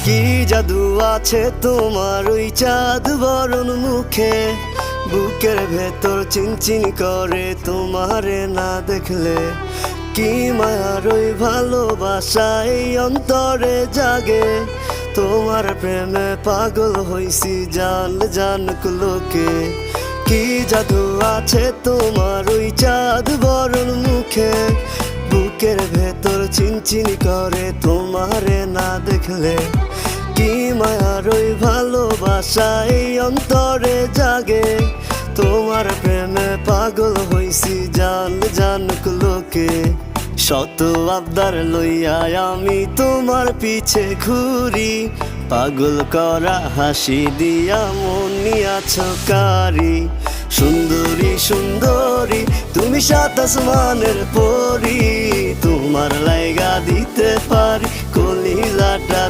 কি জাদু আছে তোমার ওই চাঁদ বরণ মুখে, বুকের ভেতর চিনচিন করে তোমারে না দেখলে। কি মায়ার ওই ভালোবাসা এই অন্তরে জাগে, তোমার প্রেমে পাগল হইছি জান জানুক লোকে। কি জাদু আছে তোমার ওই চাঁদ বরণ মুখে, বুকের ভেতর চিনচিন করে তোমারে না দেখলে। কি মায়ার ওই ভালোবাসা এই অন্তরে জাগে, তোমার প্রেমে পাগল হইছি জান জানুক লোকে। শত আবদার লইয়া আমি তোমার পিছে ঘুরি, পাগল করা হাসি দিয়া মন নিয়াছ কারি। সুন্দরী সুন্দরী তুমি সাত আসমানের পরি, তোমার লাইগা দিতে পারি কলিজাটা।